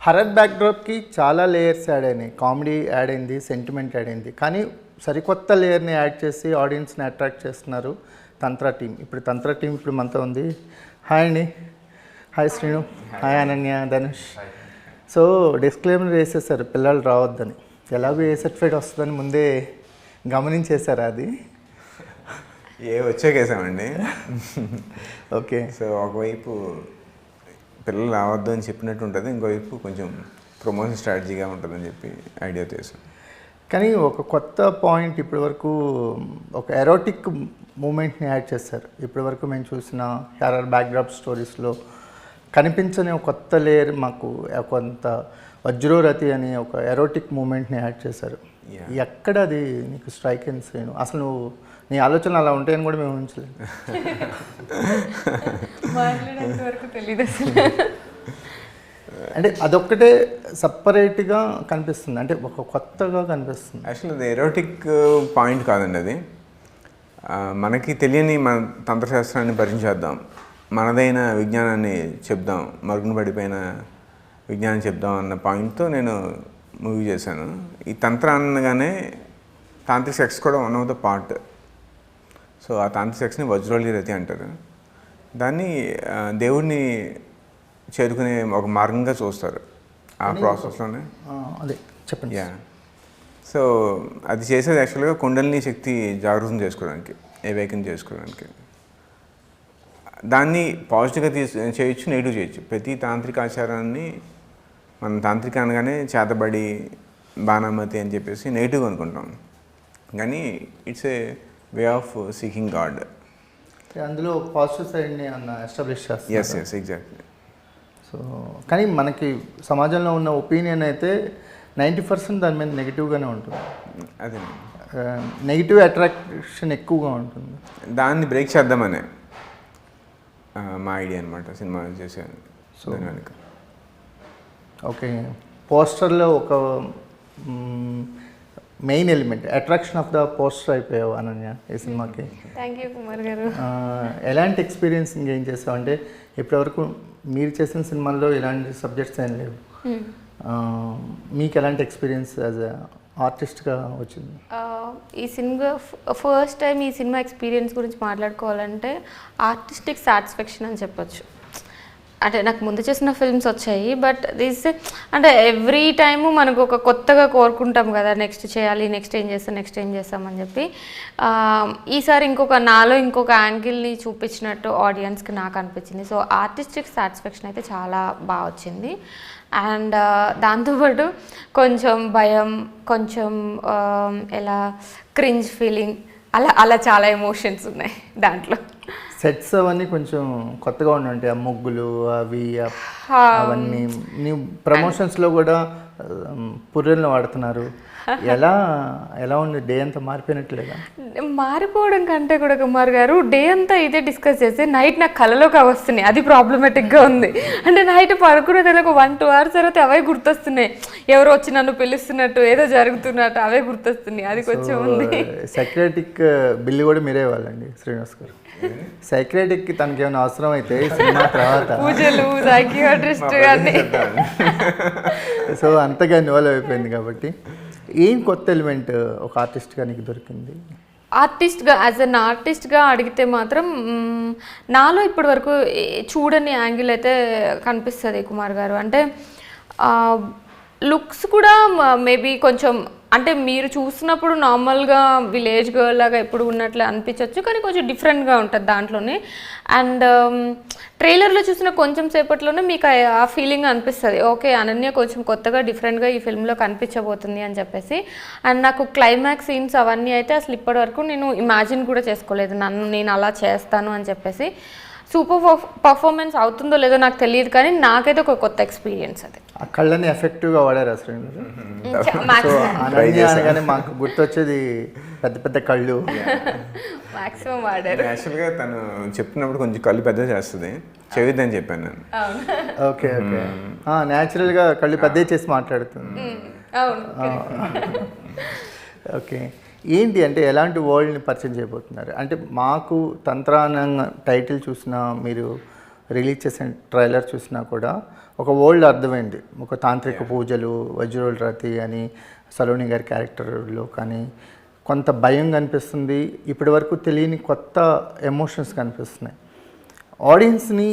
Horror బ్యాక్డ్రాప్కి చాలా layers add అయినాయి. Comedy add అయింది, సెంటిమెంట్ యాడ్ అయింది. కానీ సరికొత్త లేయర్ని యాడ్ చేసి ఆడియన్స్ని అట్రాక్ట్ చేస్తున్నారు తంత్ర టీం. ఇప్పుడు తంత్ర టీం ఇప్పుడు మనతో ఉంది. హాయ్ అండి. Hi Srinu. Hi Ananya, Dhanush. So disclaimer వేసేసారు పిల్లలు రావద్దని. ఎలాగో ఏ సర్టిఫికేట్ వస్తుందని ముందే గమనించేశారు అది. వచ్చేకేసామండి. ఓకే. సో ఒకవైపు పిల్లలు రావద్దు అని చెప్పినట్టు ఉంటుంది, ఇంకోవైపు కొంచెం ప్రమోషన్ స్ట్రాటజీగా ఉంటుందని చెప్పి ఐడియా చేసాం. కానీ ఒక కొత్త పాయింట్ ఇప్పటి వరకు ఒక ఎరోటిక్ మూమెంట్ని యాడ్ చేశారు. ఇప్పటి వరకు మేము చూసిన హర్రర్ బ్యాక్డ్రాప్ స్టోరీస్లో కనిపించని ఒక కొత్త లేయర్ మాకు కొంత వజ్రోరతి అనే ఒక ఎరోటిక్ మూమెంట్ని యాడ్ చేశారు. ఎక్కడ అది నీకు స్ట్రైక్ అయింది శ్రీను? అసలు నువ్వు నీ ఆలోచనలు అలా ఉంటాయని కూడా మేము ఊహించలేదు. అంటే అదొక్కటే సపరేట్గా కనిపిస్తుంది, అంటే ఒక కొత్తగా కనిపిస్తుంది. యాక్చువల్లీ అది ఎరోటిక్ పాయింట్ కాదండి, అది మనకి తెలియని మన తంత్రశాస్త్రాన్ని పరిచయిద్దాం, మనదైన విజ్ఞానాన్ని చెప్దాం, మరుగున పడిపోయిన విజ్ఞానం చెప్దాం అన్న పాయింట్తో నేను మూవీ చేశాను. ఈ తంత్ర అనగానే తాంత్రిక సెక్స్ కూడా one of the part. So ఆ తాంత్రిక సెక్స్ని వజ్రోలి రతి అంటారు. దాన్ని దేవుడిని చేరుకునే ఒక మార్గంగా చూస్తారు ఆ ప్రాసెస్లోనే. అదే చెప్పండి. సో అది చేసేది యాక్చువల్గా కుండలిని శక్తి జాగృతం చేసుకోవడానికి, ఏవేకం చేసుకోవడానికి. దాన్ని పాజిటివ్గా చేయొచ్చు, నెగిటివ్ చేయొచ్చు. ప్రతి తాంత్రిక ఆచారాన్ని మనం తాంత్రిక అనగానే చేతబడి, బాణామతి అని చెప్పేసి నెగిటివ్ అనుకుంటాం. కానీ it's a way of seeking God. అందులో పాజిటివ్ సైడ్ని అన్న ఎస్టాబ్లిష్ చేస్తారు. Yes exactly. సో కానీ మనకి సమాజంలో ఉన్న ఒపీనియన్ అయితే 90% దాని మీద నెగిటివ్గానే ఉంటుంది. అదే నెగిటివ్ అట్రాక్షన్ ఎక్కువగా ఉంటుంది. దాన్ని బ్రేక్ చేద్దామనే మా ఐడియా అనమాట సినిమా చేశాను. సో దానికి ఓకే. పోస్టర్లో ఒక main element attraction of the poster అయిపోయావు అనన్య ఈ సినిమాకి. థ్యాంక్ యూ కుమార్ గారు. ఎలాంటి ఎక్స్పీరియన్స్ ఇంకేం చేస్తావు? అంటే ఇప్పటివరకు మీరు చేసిన సినిమాల్లో ఇలాంటి సబ్జెక్ట్స్ ఏం లేవు. మీకు ఎలాంటి ఎక్స్పీరియన్స్ యాజ్ ఆర్టిస్ట్గా వచ్చింది? ఈ సినిమా ఫస్ట్ టైం ఈ సినిమా ఎక్స్పీరియన్స్ గురించి మాట్లాడుకోవాలంటే ఆర్టిస్టిక్ సాటిస్ఫాక్షన్ అని చెప్పొచ్చు. అంటే నాకు ముందు చేసిన ఫిల్మ్స్ వచ్చాయి, బట్ దిస్ అంటే ఎవ్రీ టైము మనకు ఒక కొత్తగా కోరుకుంటాం కదా, నెక్స్ట్ చేయాలి, నెక్స్ట్ ఏం చేస్తామని చెప్పి. ఈసారి నాలో ఇంకొక యాంగిల్ని చూపించినట్టు ఆడియన్స్కి నాకు అనిపించింది. సో ఆర్టిస్టిక్ సాటిస్ఫాక్షన్ అయితే చాలా బాగా వచ్చింది. అండ్ దాంతోపాటు కొంచెం భయం, కొంచెం ఎలా క్రింజ్ ఫీలింగ్, అలా చాలా ఎమోషన్స్ ఉన్నాయి దాంట్లో. సెట్స్ అవన్నీ కొంచెం కొత్తగా ఉండంటే ఆ ముగ్గులు అవి అవన్నీ నీ ప్రమోషన్స్లో కూడా పుర్రెలను వాడుతున్నారు. ఎలా ఉంది? డే అంతా మారిపోయినట్లేదా? మారిపోవడం కంటే కూడా కుమార్ గారు డే అంతా ఇదే డిస్కస్ చేసి నైట్ నాకు కళలోకి అవి వస్తున్నాయి. అది ప్రాబ్లమేటిక్గా ఉంది. అంటే నైట్ పడుకునే ఒక 1-2 hours తర్వాత అవే గుర్తొస్తున్నాయి. ఎవరు వచ్చి నన్ను పిలుస్తున్నట్టు, ఏదో జరుగుతున్నట్టు అవే గుర్తొస్తున్నాయి. అది కొంచెం ఉంది. సైక్రాటిక్ బిల్లు కూడా మీరే ఇవ్వాలండి శ్రీనివాస్ గారు. సైక్రాటిక్కి తనకి ఏమైనా అవసరం అయితే సినిమా తర్వాత పూజలు, సైకియాట్రిస్ట్ అన్నీ. సో అంతగా ఇన్వాల్వ్ అయిపోయింది కాబట్టి ఏం కొత్త ఎలిమెంట్ ఒక ఆర్టిస్ట్గా నీకు దొరికింది? ఆర్టిస్ట్గా యాజ్ అన్ ఆర్టిస్ట్గా అడిగితే మాత్రం నాలో ఇప్పటి వరకు చూడని యాంగిల్ అయితే కనిపిస్తుంది కుమార్ గారు. అంటే లుక్స్ కూడా మేబీ కొంచెం, అంటే మీరు చూసినప్పుడు నార్మల్గా విలేజ్ గర్ల్ లాగా ఎప్పుడు ఉన్నట్లు అనిపించవచ్చు, కానీ కొంచెం డిఫరెంట్గా ఉంటుంది దాంట్లోనే. అండ్ ట్రైలర్లో చూసిన కొంచెం సేపట్లోనే మీకు ఆ ఫీలింగ్ అనిపిస్తుంది, ఓకే అనన్య కొంచెం కొత్తగా డిఫరెంట్గా ఈ ఫిల్మ్లో కనిపించబోతుంది అని చెప్పేసి. అండ్ నాకు క్లైమాక్స్ సీన్స్ అవన్నీ అయితే అసలు ఇప్పటి వరకు నేను ఇమాజిన్ కూడా చేసుకోలేదు, నేను అలా చేస్తాను అని చెప్పేసి. సూపర్ పర్ఫార్మెన్స్ అవుతుందో లేదో నాకు తెలియదు, కానీ నాకైతే ఒక కొత్త ఎక్స్పీరియన్స్ అది. ఆ కళ్ళని ఎఫెక్టివ్గా వాడారు అసలు. అనన్య అనగానే మాకు గుర్తొచ్చేది పెద్ద పెద్ద కళ్ళు మాక్సిమం వాడారు. యాక్చువల్గా తను చెప్పినప్పుడు కొంచెం కళ్ళు పెద్ద చేస్తుంది, చెవిద్దని చెప్పాను నేను. Okay okay. న్యాచురల్గా కళ్ళు పెద్ద చేసి మాట్లాడుతుంది. ఓకే. ఏంటి అంటే ఎలాంటి వరల్డ్ని పరిచయం చేయబోతున్నారు? అంటే మాకు తంత్రానంగా టైటిల్ చూసినా, మీరు రిలీజ్ చేసిన ట్రైలర్ చూసినా కూడా ఒక వరల్డ్ అర్థమైంది. ఒక తాంత్రిక పూజలు, వజ్రోల్ రతి అని సలోని గారి క్యారెక్టర్లో కానీ కొంత భయం కనిపిస్తుంది. ఇప్పటి వరకు తెలియని కొత్త ఎమోషన్స్ కనిపిస్తున్నాయి. ఆడియన్స్ని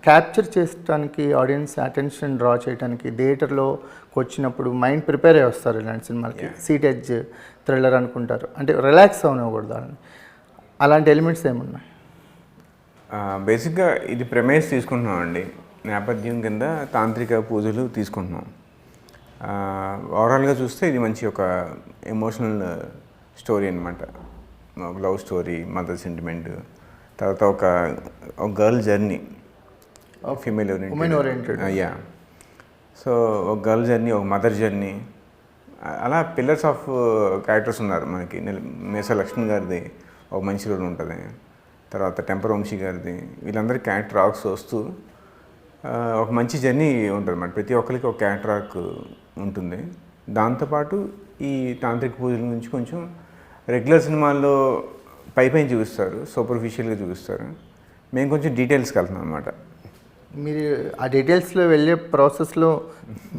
క్యాప్చర్ చేయడానికి, ఆడియన్స్ అటెన్షన్ డ్రా చేయడానికి థియేటర్లో వచ్చినప్పుడు మైండ్ ప్రిపేర్ అయ్యి వస్తారు ఇలాంటి సినిమాలకి. సీట్ ఎడ్జ్ థ్రిల్లర్ అనుకుంటారు, అంటే రిలాక్స్ అవనివ్వకూడదు. అలాంటి ఎలిమెంట్స్ ఏమున్నాయి? బేసిక్గా ఇది ప్రెమైస్ తీసుకుంటున్నామండి, నేపథ్యం కింద తాంత్రిక పూజలు తీసుకుంటున్నాం. ఓవరాల్గా చూస్తే ఇది మంచి ఒక ఎమోషనల్ స్టోరీ అనమాట. ఒక లవ్ స్టోరీ, మదర్ సెంటిమెంట్, తర్వాత ఒక girl journey, female oriented. Yeah. So ఒక గర్ల్ జర్నీ, ఒక మదర్ జర్నీ, అలా పిల్లర్స్ ఆఫ్ క్యారెక్టర్స్ ఉన్నారు మనకి. మేసా లక్ష్మి గారిది ఒక మంచి రోల్ ఉంటుంది, తర్వాత టెంపర్ వంశీ గారిది, వీళ్ళందరి క్యారెక్టర్ ఆర్క్స్ వస్తూ ఒక మంచి జర్నీ ఉంటుంది అన్నమాట. ప్రతి ఒక్కరికి ఒక క్యారెక్టర్ ఆర్క్ ఉంటుంది. దాంతోపాటు ఈ తాంత్రిక పూజల నుంచి కొంచెం రెగ్యులర్ సినిమాల్లో పైపైన చూపిస్తారు, సూపర్ఫిషియల్గా చూపిస్తారు. మేము కొంచెం డీటెయిల్స్కి వెళ్తున్నాం అనమాట. మీరు ఆ డీటెయిల్స్లో వెళ్ళే ప్రాసెస్లో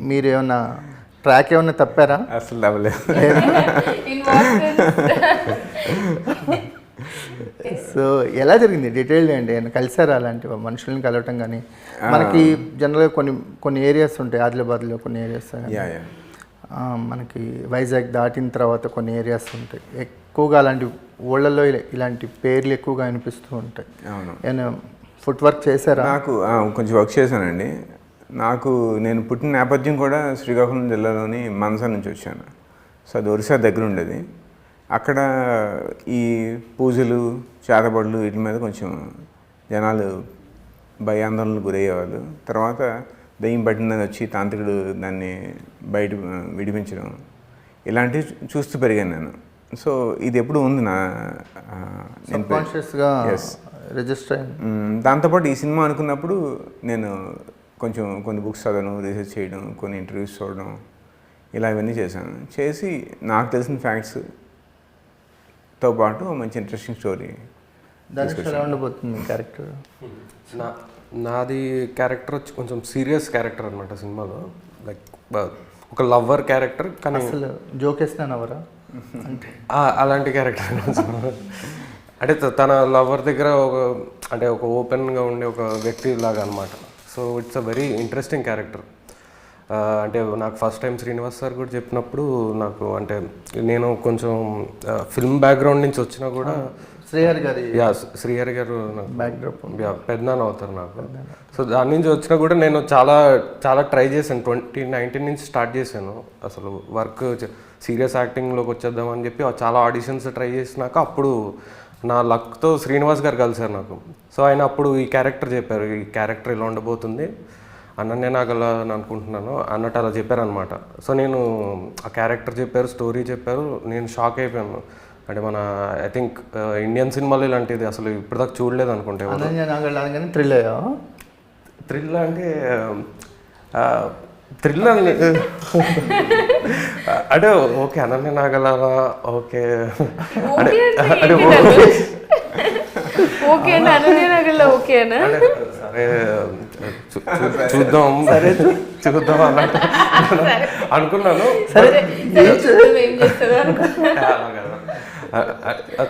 మీరు ఏమన్నా ట్రాక్ ఏమన్నా తప్పారా? అసలు అవ్వలేదు. సో ఎలా జరిగింది డీటెయిల్డ్ అండి? ఆయన కలిసారా అలాంటి మనుషులను కలవటం? కానీ మనకి జనరల్గా కొన్ని ఏరియాస్ ఉంటాయి, ఆదిలాబాద్లో కొన్ని ఏరియాస్, మనకి వైజాగ్ దాటిన తర్వాత కొన్ని ఏరియాస్ ఉంటాయి, ఎక్కువగా అలాంటి ఊళ్ళల్లో ఇలాంటి పేర్లు ఎక్కువగా అనిపిస్తూ ఉంటాయి. అవును. ఏమైనా ఫుట్ వర్క్ చేశారా? నాకు కొంచెం వర్క్ చేశానండి. నేను పుట్టిన నేపథ్యం కూడా శ్రీకాకుళం జిల్లాలోని మనసా నుంచి వచ్చాను. సో అది ఒరిస్సా దగ్గర ఉండేది. అక్కడ ఈ పూజలు, చేతబడులు వీటి మీద కొంచెం జనాలు భయాందోళనకు గురయ్యేవాళ్ళు. తర్వాత దెయ్యం పట్టినది వచ్చి తాంత్రికుడు దాన్ని బయట విడిపించడం, ఇలాంటివి చూస్తూ పెరిగాను నేను. సో ఇది ఎప్పుడు ఉంది కాన్షియస్గా రిజిస్టర్ అయ్యింది. దాంతోపాటు ఈ సినిమా అనుకున్నప్పుడు నేను కొంచెం కొన్ని బుక్స్ చదవడం, రీసెర్చ్ చేయడం, కొన్ని ఇంటర్వ్యూస్ చూడడం, ఇలా ఇవన్నీ చేశాను. చేసి నాకు తెలిసిన ఫ్యాక్ట్స్తో పాటు మంచి ఇంట్రెస్టింగ్ స్టోరీ. దానికి ఎలా ఉండబోతుంది క్యారెక్టర్? నాది క్యారెక్టర్ వచ్చి కొంచెం సీరియస్ క్యారెక్టర్ అనమాట సినిమాలో. లైక్ ఒక లవ్వర్ క్యారెక్టర్, కానీ అసలు జోకేస్తున్నాను అవరా అంటే అలాంటి క్యారెక్టర్. అంటే తన లవర్ దగ్గర ఒక ఓపెన్గా ఉండే ఒక వ్యక్తి లాగా అనమాట. So it's a very interesting character. అంటే నాకు ఫస్ట్ టైం శ్రీనివాస్ సార్ కూడా చెప్పినప్పుడు నాకు, అంటే నేను కొంచెం ఫిల్మ్ బ్యాక్గ్రౌండ్ నుంచి వచ్చినా కూడా, శ్రీహరి గారు బ్యాక్డ్రాప్ పెద్దనాన్న అవుతారు నాకు. సో దాని నుంచి వచ్చినా కూడా నేను చాలా ట్రై చేశాను. 2019 నుంచి స్టార్ట్ చేశాను అసలు వర్క్, సీరియస్ యాక్టింగ్లోకి వచ్చేద్దామని చెప్పి చాలా ఆడిషన్స్ ట్రై చేసినాక అప్పుడు నా లక్తో శ్రీనివాస్ గారు కలిసారు నాకు. సో ఆయన అప్పుడు ఈ క్యారెక్టర్ చెప్పారు, ఈ క్యారెక్టర్ ఇలా ఉండబోతుంది, అన్ననే నాకు అలా అనుకుంటున్నాను అన్నట్టు అలా చెప్పారనమాట. సో నేను ఆ క్యారెక్టర్ చెప్పారు, స్టోరీ చెప్పారు, నేను షాక్ అయిపోయాను. అంటే మన ఐ థింక్ ఇండియన్ సినిమాలో ఇలాంటిది అసలు ఇప్పటిదాకా చూడలేదు అనుకుంటే. థ్రిల్ అంటే థ్రిల్ అంటే ఓకే అనన్య నాగలా, ఓకే సరే చూద్దాం అన్నట్టు అనుకున్నాను.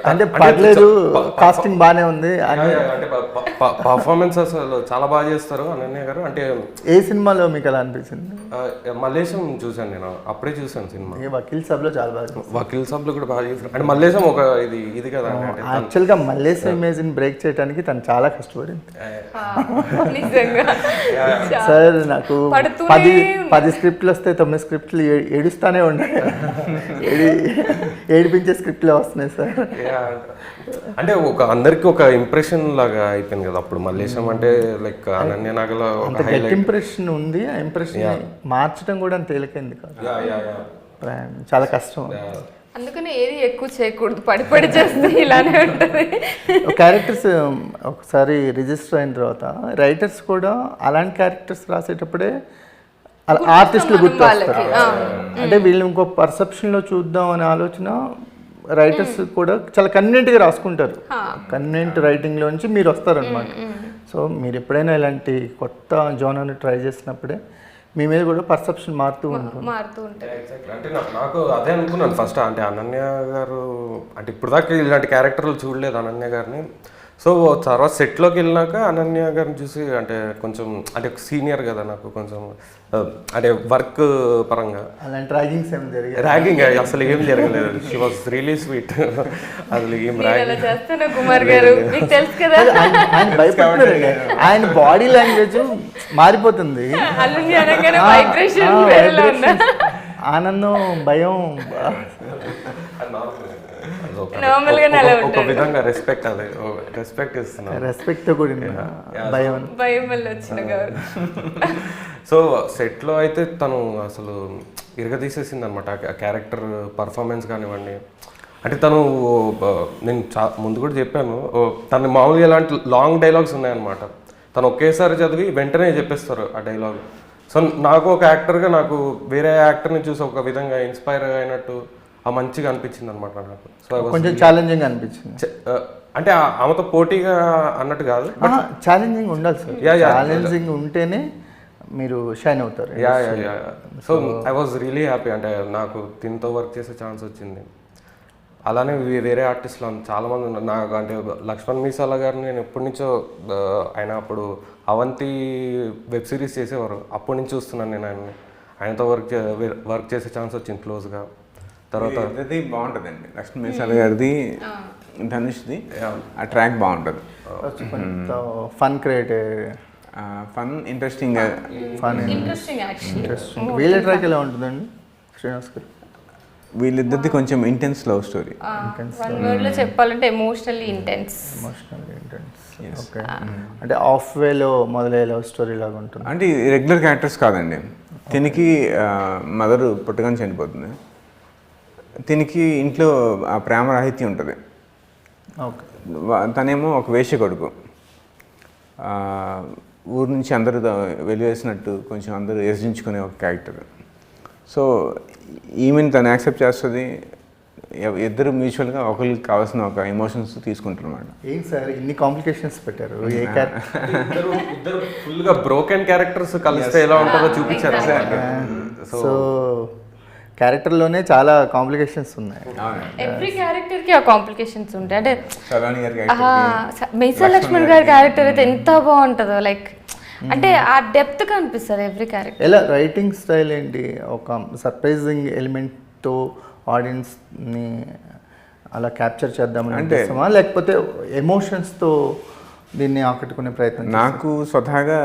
అంటే పర్లేదు, కాస్టింగ్ బాగానే ఉంది, అంటే పర్ఫార్మెన్స్ అసలు చాలా బాగా చేస్తారు అనన్య గారు. అంటే ఏ సినిమాలో మీకు అలా అనిపించింది? మల్లేశం చూసాను నేను, అప్పుడే చూసాను సినిమా. వకీల్ సాబ్లో చాలా బాగా, వకీల్ సాబ్లో కూడా బాగా చేస్తారు. అంటే మల్లేశం ఒక ఇది కదా, యాక్చువల్గా మల్లేశం ఇమేజ్ని బ్రేక్ చేయడానికి తను చాలా కష్టపడింది. సార్ నాకు 10 స్క్రిప్ట్లు వస్తే 9 స్క్రిప్ట్లు ఏడుస్తానే ఉన్నాయి, ఏడిపించే స్క్రిప్ట్లు వస్తున్నాయి సార్. అంటే అందరికి ఒక ఇంప్రెషన్ లాగా అయిపోయింది కదా అప్పుడు మల్లేశం అంటే. లైక్ అనన్య నాగల ఇంప్రెషన్ ఉంది, ఆ ఇంప్రెషన్ మార్చడం కూడా అంత తేలికైంది కాదు, చాలా కష్టం. అందుకని ఏది ఎక్కువ చేయకూడదు, పడి చేస్తే ఇలానే ఉంటుంది. క్యారెక్టర్స్ ఒకసారి రిజిస్టర్ అయిన తర్వాత రైటర్స్ కూడా అలాంటి క్యారెక్టర్స్ రాసేటప్పుడే ఆర్టిస్టులు గుర్తొస్తారు. అంటే వీళ్ళు ఇంకో పర్సెప్షన్లో చూద్దాం అనే ఆలోచన రైటర్స్ కూడా చాలా కన్వీనియంట్గా రాసుకుంటారు. కన్వీనియంట్ రైటింగ్లోంచి మీరు వస్తారనమాట. సో మీరు ఎప్పుడైనా ఇలాంటి కొత్త జోనర్ని ట్రై చేసినప్పుడే మీ మీద కూడా పర్సెప్షన్ మారుతూ ఉంటుంది. అంటే నాకు అదే అనుకున్నాను ఫస్ట్. అంటే అనన్య గారు అంటే ఇప్పుడు దాకా ఇలాంటి క్యారెక్టర్లు చూడలేదు అనన్య గారిని. సో తర్వాత సెట్లోకి వెళ్ళినాక అనన్య గారిని చూసి అంటే కొంచెం అంటే సీనియర్ కదా నాకు కొంచెం అంటే వర్క్ పరంగా అలాంటి ర్యాగింగ్స్ ఏమి జరిగాయి? ర్యాగింగ్ అసలు ఏం జరగలేదు. She was really sweet. అసలు ఏం ర్యాగింగ్ చేస్తున్నా కుమార్ గారు మీకు తెలుసు కదా. ఆయన భయపడుతున్నారండి. ఆయన బాడీ లాంగ్వేజ్ మారిపోతుంది. ఆనందం, భయం, ఒక విధంగా రెస్పెక్ట్. అదే రెస్పెక్ట్ ఇస్తున్నాను. రెస్పెక్ట్తో కూడిన భయం. భయం వల్ల వచ్చిన సో సెట్లో అయితే తను అసలు ఇరగదీసేసింది అనమాట. ఆ క్యారెక్టర్ పర్ఫార్మెన్స్ కానివ్వండి. అంటే తను నేను ముందు కూడా చెప్పాను, తను మామూలుగా ఎలాంటి లాంగ్ డైలాగ్స్ ఉన్నాయన్నమాట. తను ఒకేసారి చదివి వెంటనే చెప్పేస్తారు ఆ డైలాగ్. సో నాకు ఒక యాక్టర్గా నాకు వేరే యాక్టర్ని చూసి ఒక విధంగా ఇన్స్పైర్ అయినట్టు మంచిగా అనిపించింది అనమాట నాకు. సో కొంచెం ఛాలెంజింగ్ అనిపించింది. అంటే ఆమెతో పోటీగా అన్నట్టు కాదు, ఛాలెంజింగ్ ఉండాలి సార్. ఛాలెంజింగ్ ఉంటేనే మీరు షైన్ అవుతారు. So I was really happy. అంటే నాకు దీంతో వర్క్ చేసే ఛాన్స్ వచ్చింది. అలానే వేరే ఆర్టిస్టులు చాలామంది ఉన్నారు నాకు. అంటే లక్ష్మణ్ మీసాల గారిని నేను ఎప్పటి నుంచో ఆయన అప్పుడు అవంతి వెబ్ సిరీస్ చేసేవారు. అప్పటి నుంచి చూస్తున్నాను నేను ఆయన్ని. ఆయనతో వర్క్ చేసే ఛాన్స్ వచ్చింది క్లోజ్గా. తర్వాత బాగుంటుందండి లక్ష్మణ్ మీసాల గారిది, ధనుష్ది. ఆ ట్రాక్ బాగుంటుంది. Fun create, fun, interesting. వీళ్ళ ట్రాక్ ఎలా ఉంటుందండి శ్రీనివాస్ గారు? వీళ్ళిద్దరిది కొంచెం ఇంటెన్స్ లవ్ స్టోరీ. చెప్పాలంటే ఎమోషనల్లీ ఇంటెన్స్. ఓకే. అంటే ఆఫ్ వేలో మొదలయ్యే లవ్ స్టోరీ లాగా ఉంటుంది. అంటే రెగ్యులర్ క్యారెక్టర్స్ కాదండి. తినికి మదర్ పుట్టగానే చనిపోతుంది. తినికి ఇంట్లో ఆ ప్రేమ రాహిత్యం ఉంటుంది. ఓకే. తనేమో ఒక వేశ్య కొడుకు. ఊరు నుంచి అందరూ వెలివేసినట్టు కొంచెం అందరూ ఎదిరించుకునే ఒక క్యారెక్టర్. సో ఈమెను తను యాక్సెప్ట్ చేస్తుంది. ఇద్దరు మ్యూచువల్గా ఒకరికి కావాల్సిన ఒక ఎమోషన్స్ తీసుకుంటారు అన్నమాట. ఏం సార్ ఇన్ని కాంప్లికేషన్స్ పెట్టారు? ఏ ఇద్దరు ఫుల్గా బ్రోకెన్ క్యారెక్టర్స్ కలిస్తే ఎలా ఉంటుందో చూపించారు సార్. సో క్యారెక్టర్లోనే చాలా కాంప్లికేషన్స్ ఉన్నాయి. ఎవ్రీ క్యారెక్టర్ కి ఆ కాంప్లికేషన్స్ ఉంటాయి. అంటే మీసాల లక్ష్మణ్ గారి క్యారెక్టర్ అయితే ఎంత బాగుంటుందో, లైక్ అంటే ఆ డెప్త్ కనిపిస్తుంది ఎవ్రీ క్యారెక్టర్. ఎలా రైటింగ్ స్టైల్ ఏంటి? ఒక సర్ప్రైజింగ్ ఎలిమెంట్తో ఆడియన్స్ని అలా క్యాప్చర్ చేద్దామని అనిపిస్తామా, లేకపోతే ఎమోషన్స్తో దీన్ని ఆకట్టుకునే ప్రయత్నం? నాకు స్వతహాగా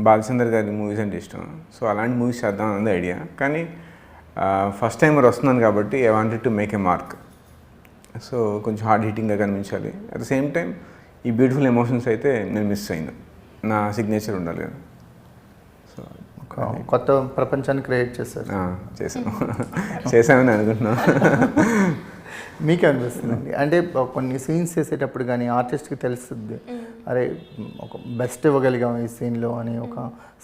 బాలచందర్ గారి మూవీస్ అంటే ఇష్టం. సో అలాంటి మూవీస్ చేద్దాం అన్నది ఐడియా. కానీ ఫస్ట్ టైం వస్తున్నాను కాబట్టి I wanted to make a mark. So కొంచెం హార్డ్ హిట్టింగ్గా కనిపించాలి. అట్ ద సేమ్ టైం ఈ బ్యూటిఫుల్ ఎమోషన్స్ అయితే నేను మిస్ అయినా. నా సిగ్నేచర్ ఉండాలి కదా. సో కొత్త ప్రపంచాన్ని క్రియేట్ చేశారు. చేసామని అనుకుంటున్నాను. మీకే అనిపిస్తుందండి? అంటే కొన్ని సీన్స్ చేసేటప్పుడు కానీ ఆర్టిస్ట్కి తెలుస్తుంది, అరే ఒక బెస్ట్ ఇవ్వగలిగాం ఈ సీన్లో అని ఒక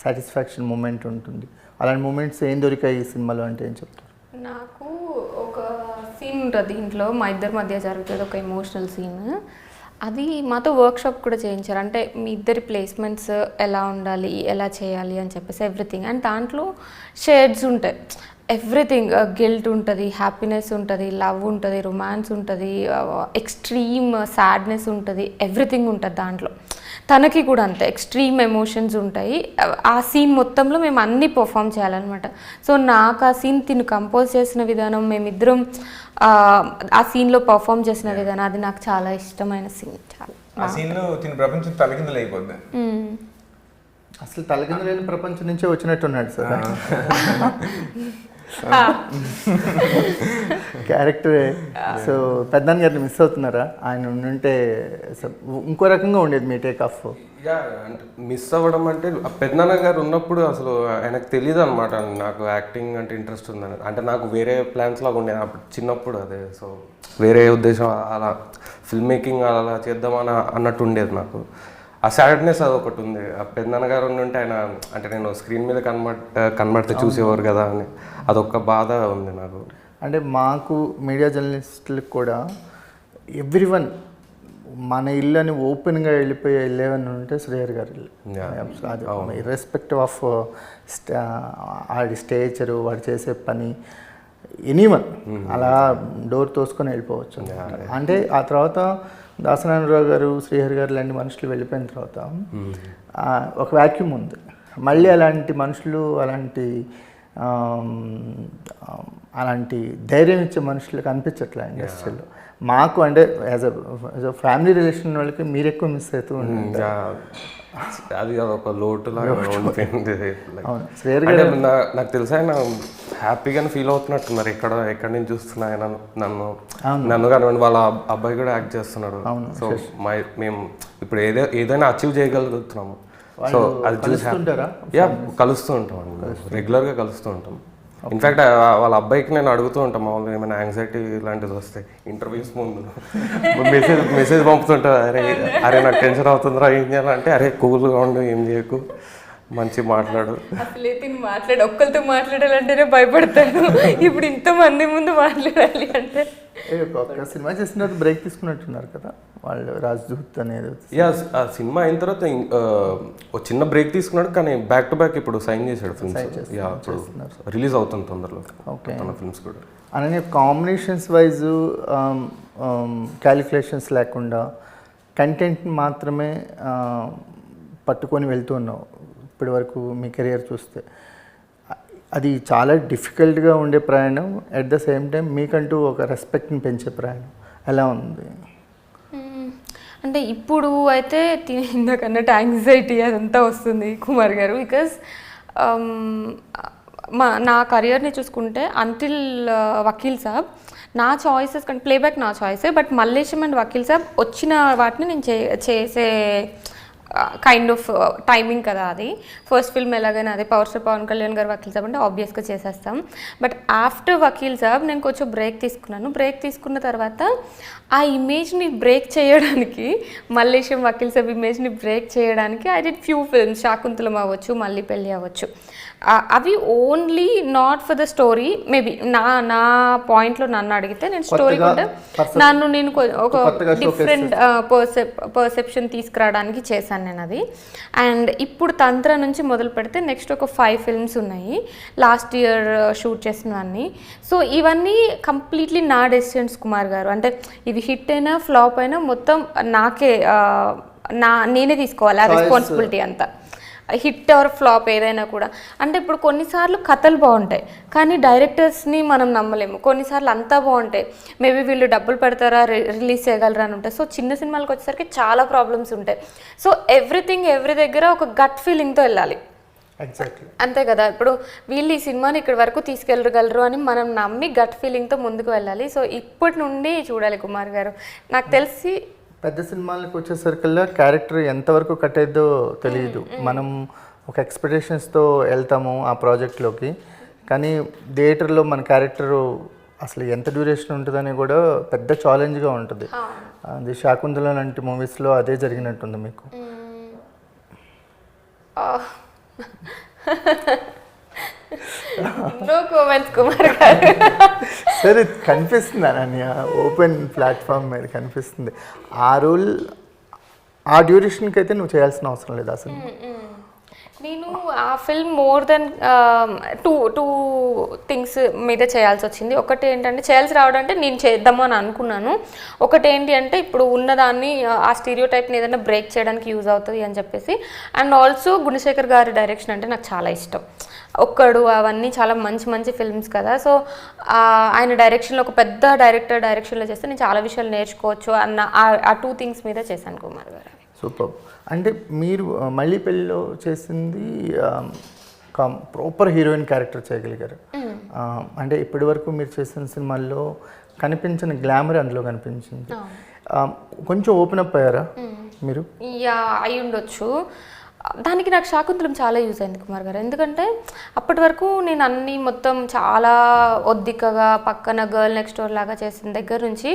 సాటిస్ఫాక్షన్ మూమెంట్ ఉంటుంది. అలాంటి మూమెంట్స్ ఏం దొరికాయి ఈ సినిమాలో అంటే ఏం చెప్తారు? నాకు ఒక సీన్ ఉంటుంది దీంట్లో, మా ఇద్దరి మధ్య జరుగుతుంది ఒక ఎమోషనల్ సీన్. అది మాతో వర్క్షాప్ కూడా చేయించారు. అంటే మీ ఇద్దరి ప్లేస్మెంట్స్ ఎలా ఉండాలి, ఎలా చేయాలి అని చెప్పేసి ఎవ్రీథింగ్. అండ్ దాంట్లో షేడ్స్ ఉంటాయి, ఎవ్రీథింగ్. గిల్ట్ ఉంటుంది, హ్యాపీనెస్ ఉంటుంది, లవ్ ఉంటుంది, రొమాన్స్ ఉంటుంది, ఎక్స్ట్రీమ్ సాడ్నెస్ ఉంటుంది, ఎవ్రీథింగ్ ఉంటుంది దాంట్లో. తనకి కూడా అంతే ఎక్స్ట్రీమ్ ఎమోషన్స్ ఉంటాయి. ఆ సీన్ మొత్తంలో మేము అన్నీ పర్ఫామ్ చేయాలన్నమాట. సో నాకు ఆ సీన్ తిను కంపోజ్ చేసిన విధానం, మేమిద్దరం ఆ సీన్లో పర్ఫామ్ చేసిన విధానం, అది నాకు చాలా ఇష్టమైన సీన్. ఆ సీన్లో తిని ప్రపంచం తలకిందులు అయిపోద్ది. అసలు తలకిందులైన ప్రపంచం నుంచే వచ్చినట్టున్నాడు సార్ క్యారెక్టరే. సో పెద్దనాన్న గారిని మిస్ అవుతున్నారా? ఆయన ఉంటే ఇంకో రకంగా ఉండేది మీ టేక్ ఆఫ్. అంటే మిస్ అవ్వడం అంటే పెద్దనాన్న గారు ఉన్నప్పుడు అసలు ఆయనకు తెలియదు అనమాట నాకు యాక్టింగ్ అంటే ఇంట్రెస్ట్ ఉందని. అంటే నాకు వేరే ప్లాన్స్ లాగా ఉండేది అప్పుడు చిన్నప్పుడు. అదే సో వేరే ఉద్దేశం అలా ఫిల్మ్ మేకింగ్ అలా చేద్దామని అన్నట్టు ఉండేది నాకు. ఆ సాడ్నెస్ అది ఒకటి ఉంది. ఆ పెద్దనాన్న గారు ఉంటే ఆయన అంటే నేను స్క్రీన్ మీద కనబడితే చూసేవారు కదా అని అదొక బాధ ఉంది నాకు. అంటే మాకు మీడియా జర్నలిస్టులకు కూడా ఎవ్రీవన్ మన ఇల్లు అని ఓపెన్గా వెళ్ళేవని ఉంటే శ్రేయర్ గారి ఇల్లు. అది ఇర్రెస్పెక్టివ్ ఆఫ్ వాడి స్టేచరు, వాడు చేసే పని, ఎనీవన్ అలా డోర్ తోసుకొని వెళ్ళిపోవచ్చు. అంటే ఆ తర్వాత దాసనారాయణరావు గారు, శ్రీహరి గారు లాంటి మనుషులు వెళ్ళిపోయిన తర్వాత ఒక వ్యాక్యూమ్ ఉంది. మళ్ళీ అలాంటి మనుషులు, అలాంటి ధైర్యం ఇచ్చే మనుషులు కనిపించట్లే ఇండస్ట్రీలో. మాకు అంటే యాజ్ అ ఫ్యామిలీ రిలేషన్ వాళ్ళకి మీరు ఎక్కువ మిస్ అవుతూ ఉంటారు. అది ఒక లోటులాగా ఉండిపోయింది. అవును, శ్రేయర్ గారు నాకు తెలుసు ఆయన హ్యాపీగానే ఫీల్ అవుతున్నట్టున్నారు. ఎక్కడి నుంచి చూస్తున్నా ఆయన నన్ను కానివ్వండి, వాళ్ళ అబ్బాయి కూడా యాక్ట్ చేస్తున్నాడు. సో మేము ఇప్పుడు ఏదైనా అచీవ్ చేయగలుగుతున్నాము. సో అది చూసి కలుస్తూ ఉంటాం అండి, రెగ్యులర్గా కలుస్తూ ఉంటాం. ఇన్ఫ్యాక్ట్ వాళ్ళ అబ్బాయికి నేను అడుగుతూ ఉంటాను, మామూలుగా ఏమైనా యాంగ్జైటీ ఇలాంటిది వస్తాయి ఇంటర్వ్యూస్ ముందు మెసేజ్ పంపుతుంటా, అరే నాకు టెన్షన్ అవుతుందిరా, ఏం చేయాలంటే అరే కూల్గా ఉండు, ఏం చేయకు, మంచి మాట్లాడు. అసలు మాట్లాడు, ఒక్కరితో మాట్లాడాలంటేనే భయపడతాను, ఇప్పుడు ఇంతమంది ముందు మాట్లాడాలి అంటే. ఒక సినిమా చేసిన తర్వాత బ్రేక్ తీసుకున్నట్టున్నారు కదా వాళ్ళు, రాజ్దూత్ అనేది. ఆ సినిమా అయిన తర్వాత ఒక చిన్న బ్రేక్ తీసుకున్నాడు, కానీ బ్యాక్ టు బ్యాక్ ఇప్పుడు సైన్ చేశాడు ఫిల్మ్స్. ఇప్పుడు రిలీజ్ అవుతుంది తొందరలో తన ఫిల్మ్స్ కూడా. అలానే కాంబినేషన్స్ వైజ్ క్యాలిక్యులేషన్స్ లేకుండా కంటెంట్ని మాత్రమే పట్టుకొని వెళ్తూ ఉన్నావు ఇప్పటి వరకు మీ కెరియర్ చూస్తే. అది చాలా డిఫికల్ట్గా ఉండే ప్రయాణం, అట్ ద సేమ్ టైం మీకంటూ ఒక రెస్పెక్ట్ని పెంచే ప్రయాణం ఎలా ఉంది? అంటే ఇప్పుడు అయితే ఇందాకన్నట్టు యాంగ్జైటీ అదంతా వస్తుంది కుమార్ గారు, బికాజ్ నా కెరియర్ని చూసుకుంటే అంటిల్ వకీల్ సాబ్ నా చాయిసెస్ కంటే ప్లేబ్యాక్ నా చాయిసే, బట్ మల్లేశం అండ్ వకీల్ సాబ్ వచ్చిన వాటిని నేను చేసే కైండ్ ఆఫ్ టైమింగ్ కదా అది. ఫస్ట్ ఫిల్మ్ ఎలాగైనా అదే పవర్ స్టార్ పవన్ కళ్యాణ్ గారు వకీల్ సాబ్ అంటే ఆబ్వియస్గా చేసేస్తాం. బట్ ఆఫ్టర్ వకీల్ సాబ్ నేను కొంచెం బ్రేక్ తీసుకున్నాను. బ్రేక్ తీసుకున్న తర్వాత ఆ ఇమేజ్ని బ్రేక్ చేయడానికి, మల్లేశం వకీల్ సాబ్ ఇమేజ్ని బ్రేక్ చేయడానికి I did few films. Shaakuntalam అవ్వచ్చు, మళ్ళీ పెళ్ళి అవ్వచ్చు. అవి only not for the story. Maybe నా పాయింట్లో నన్ను అడిగితే నేను స్టోరీ కూడా నేను ఒక డిఫరెంట్ పర్సెప్షన్ తీసుకురావడానికి చేశాను నేను అది. అండ్ ఇప్పుడు తంత్ర నుంచి మొదలు పెడితే నెక్స్ట్ ఒక 5 ఫిల్మ్స్ ఉన్నాయి లాస్ట్ ఇయర్ షూట్ చేసినవన్నీ. సో ఇవన్నీ కంప్లీట్లీ నా డెసిషన్స్ కుమార్ గారు. అంటే ఇవి హిట్ అయినా ఫ్లాప్ అయినా మొత్తం నాకే, నేనే తీసుకోవాలి ఆ రెస్పాన్సిబిలిటీ అంతా. హిట్ ఆర్ ఫ్లాప్ ఏదైనా కూడా. అంటే ఇప్పుడు కొన్నిసార్లు కథలు బాగుంటాయి కానీ డైరెక్టర్స్ని మనం నమ్మలేము. కొన్నిసార్లు అంతా బాగుంటాయి, మేబీ వీళ్ళు డబ్బులు పెడతారా, రిలీజ్ చేయగలరా అని ఉంటాయి. సో చిన్న సినిమాలకు వచ్చేసరికి చాలా ప్రాబ్లమ్స్ ఉంటాయి. సో ఎవరి దగ్గర ఒక గట్ ఫీలింగ్తో వెళ్ళాలి. అంతే కదా, ఇప్పుడు వీళ్ళు ఈ సినిమాని ఇక్కడి వరకు తీసుకెళ్ళగలరు అని మనం నమ్మి గట్ ఫీలింగ్తో ముందుకు వెళ్ళాలి. సో ఇప్పటి నుండి చూడాలి కుమార్ గారు. నాకు తెలిసి పెద్ద సినిమాలకు వచ్చేసరికల్లా క్యారెక్టర్ ఎంతవరకు కట్ అయ్యిద్దో తెలియదు. మనం ఒక ఎక్స్పెక్టేషన్స్తో వెళ్తాము ఆ ప్రాజెక్ట్లోకి, కానీ థియేటర్లో మన క్యారెక్టరు అసలు ఎంత డ్యూరేషన్ ఉంటుందని కూడా పెద్ద ఛాలెంజ్గా ఉంటుంది. అది శాకుంతలం లాంటి మూవీస్లో అదే జరిగినట్టుంది మీకు. నో కామెంట్స్ కుమార్ గారు. సరే, కనిపిస్తుంది అనన్య, ఓపెన్ ప్లాట్ఫామ్ మీద కనిపిస్తుంది. ఆ రూల్ ఆ డ్యూరేషన్కి అయితే నువ్వు చేయాల్సిన అవసరం లేదు అసలు. నేను ఆ film more than two things మీద చేయాల్సి వచ్చింది. ఒకటి ఏంటంటే చేయాల్సి రావడం అంటే నేను చేద్దాము అని అనుకున్నాను. ఒకటి ఏంటి అంటే ఇప్పుడు ఉన్నదాన్ని ఆ స్టీరియో టైప్ని ఏదైనా బ్రేక్ చేయడానికి యూజ్ అవుతుంది అని చెప్పేసి. అండ్ ఆల్సో గుణశేఖర్ గారి డైరెక్షన్ అంటే నాకు చాలా ఇష్టం. ఒక్కడు అవన్నీ చాలా మంచి ఫిల్మ్స్ కదా. సో ఆయన డైరెక్షన్లో ఒక పెద్ద డైరెక్షన్లో చేస్తే నేను చాలా విషయాలు నేర్చుకోవచ్చు అన్న ఆ 2 థింగ్స్ మీద చేశాను కుమార్ గారు. సూపర్. అంటే మీరు మళ్ళీ పెళ్ళిలో చేసింది ప్రాపర్ హీరోయిన్ క్యారెక్టర్ చేయగలిగారు. అంటే ఇప్పటి వరకు మీరు చేసిన సినిమాల్లో కనిపించిన గ్లామర్ అందులో కనిపించింది. కొంచెం ఓపెన్ అప్ అయ్యారా మీరు? అయి ఉండొచ్చు. దానికి నాకు శాకుంతలం చాలా యూజ్ అయింది కుమార్ గారు. ఎందుకంటే అప్పటి వరకు నేను అన్నీ మొత్తం చాలా ఒద్దికగా పక్కన గర్ల్ నెక్స్ట్ డోర్ లాగా చేసిన దగ్గర నుంచి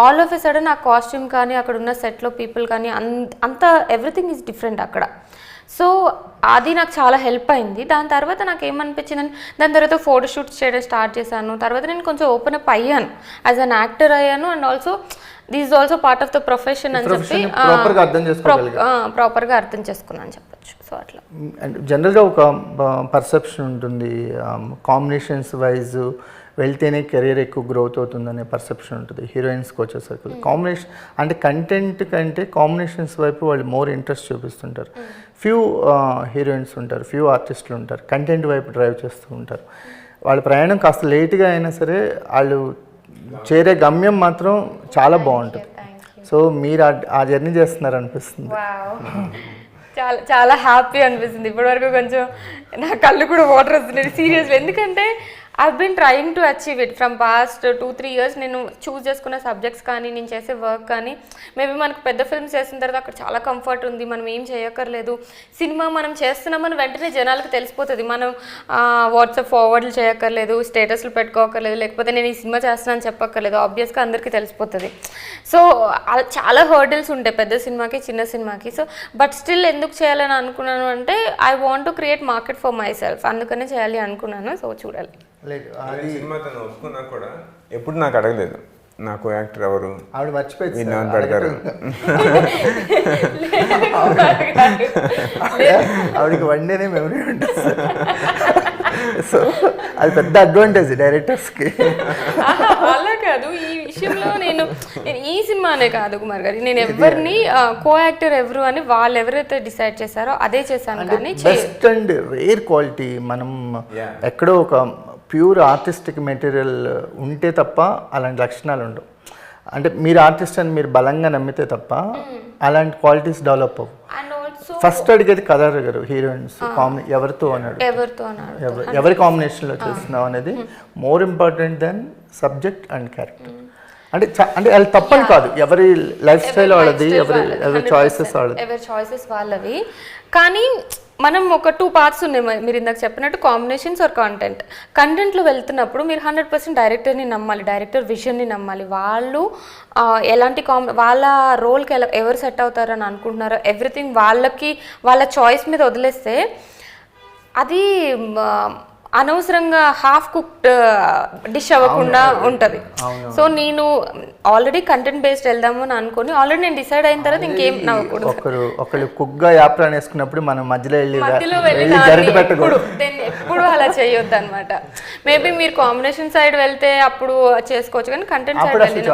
ఆల్ ఆఫ్ ఎ సడన్ ఆ కాస్ట్యూమ్ కానీ అక్కడ ఉన్న సెట్లో పీపుల్ కానీ అంత ఎవ్రీథింగ్ ఈజ్ డిఫరెంట్ అక్కడ. సో అది నాకు చాలా హెల్ప్ అయింది. దాని తర్వాత నాకు ఏమనిపించిందని దాని తర్వాత ఫోటోషూట్స్ చేయడం స్టార్ట్ చేశాను. తర్వాత నేను కొంచెం ఓపెన్ అప్ అయ్యాను, యాజ్ అన్ యాక్టర్ అయ్యాను. And also this is also part of the profession అని చెప్పి ప్రాపర్గా అర్థం చేసుకున్నాను అని చెప్పొచ్చు. సో అట్లా అండ్ జనరల్గా ఒక పర్సెప్షన్ ఉంటుంది, కాంబినేషన్స్ వైజ్ వెళ్తేనే కెరీర్ ఎక్కువ గ్రోత్ అవుతుందనే పర్సెప్షన్ ఉంటుంది హీరోయిన్స్కి వచ్చేసరికి. కాంబినేషన్ అంటే కంటెంట్ కంటే కాంబినేషన్స్ వైపు వాళ్ళు మోర్ ఇంట్రెస్ట్ చూపిస్తుంటారు. ఫ్యూ హీరోయిన్స్ ఉంటారు, ఫ్యూ ఆర్టిస్టులు ఉంటారు కంటెంట్ వైపు డ్రైవ్ చేస్తూ ఉంటారు. వాళ్ళ ప్రయాణం కాస్త లేట్గా అయినా సరే వాళ్ళు చేరే గమ్యం మాత్రం చాలా బాగుంటుంది. సో మీరు ఆ జర్నీ చేస్తున్నారు అనిపిస్తుంది. చాలా చాలా హ్యాపీ అనిపిస్తుంది. ఇప్పటివరకు కొంచెం నా కళ్ళు కూడా వాటర్ వస్తున్నాయి సీరియస్లీ. ఎందుకంటే I've been trying to achieve it from past 2-3 years. నేను చూస్ చేసుకున్న సబ్జెక్ట్స్ కానీ నేను చేసే వర్క్ కానీ మేబీ మనకు పెద్ద ఫిల్మ్స్ చేసిన తర్వాత అక్కడ చాలా కంఫర్ట్ ఉంది, మనం ఏం చేయక్కర్లేదు. సినిమా మనం చేస్తున్నామని వెంటనే జనాలకు తెలిసిపోతుంది. మనం వాట్సాప్ ఫార్వర్డ్లు చేయక్కర్లేదు, స్టేటస్లు పెట్టుకోకర్లేదు, లేకపోతే నేను ఈ సినిమా చేస్తున్నాను చెప్పక్కర్లేదు, ఆబ్వియస్గా అందరికీ తెలిసిపోతుంది. సో చాలా హర్డిల్స్ ఉంటాయి పెద్ద సినిమాకి చిన్న సినిమాకి. సో బట్ స్టిల్ ఎందుకు చేయాలని అనుకున్నాను అంటే I want to create market for my self, అందుకనే చేయాలి అనుకున్నాను. సో చూడాలి. సినిమా తను ఒప్పుకున్నా కూడా ఎప్పుడు నాకు అడగలేదు నాకు యాక్టర్ ఎవరు, ఆవిడ మర్చిపోయింది పెడతారు. ఆవిడకి వన్ డేనే మెమరీ ఉంటుంది. సో అది పెద్ద అడ్వాంటేజ్ డైరెక్టర్స్కి. అలా కాదు, ఈ విషయంలో నేను ఈ సినిమానే కాదు కుమార్ గారు, నేను ఎవరిని కో యాక్టర్ ఎవరు అని వాళ్ళు ఎవరైతే డిసైడ్ చేశారో అదే చేశాను. కానీ బెస్ట్ అండ్ రేర్ క్వాలిటీ మనం ఎక్కడో ఒక ప్యూర్ ఆర్టిస్టిక్ మెటీరియల్ ఉంటే తప్ప అలాంటి లక్షణాలు ఉండవు. అంటే మీరు ఆర్టిస్ట్ అని మీరు బలంగా నమ్మితే తప్ప అలాంటి క్వాలిటీస్ డెవలప్ అవ్వు. ఫస్ట్ అడిగేది కథ గారు హీరోయిన్స్ ఎవరితో అన్నాడు, ఎవరి కాంబినేషన్లో చేస్తున్నావు అనేది more important than subject and character. అంటే అంటే అది తప్పని కాదు, ఎవరి లైఫ్ స్టైల్ వాళ్ళది, ఎవరి చాయిసెస్ వాళ్ళవి. కానీ మనం ఒక 2 పార్ట్స్ ఉన్నాయి. మీరు ఇందాక చెప్పినట్టు కాంబినేషన్స్ ఆర్ కంటెంట్లో వెళ్తున్నప్పుడు మీరు 100% డైరెక్టర్ని నమ్మాలి, డైరెక్టర్ విజన్ని నమ్మాలి. వాళ్ళు ఎలాంటి వాళ్ళ రోల్కి ఎవరు సెట్ అవుతారని అనుకుంటున్నారో ఎవ్రీథింగ్ వాళ్ళ చాయిస్ మీద వదిలేస్తే అది అనవసరంగా హాఫ్ కుక్డ్ డిష్ అవ్వకుండా ఉంటుంది. సో నేను ఆల్రెడీ కంటెంట్ బేస్డ్ వెళ్దాము అని అనుకుని ఆల్రెడీ నేను డిసైడ్ అయిన తర్వాత ఇంకేం నవ్వకూడదు. ఒకరు కుక్గా యాప్రాన్ వేసుకున్నప్పుడు మనం మధ్యలో ఎప్పుడు అలా చేయొద్దు అనమాట. మేబీ మీరు కాంబినేషన్ సైడ్ వెళ్తే అప్పుడు చేసుకోవచ్చు, కానీ కంటెంట్ సైడ్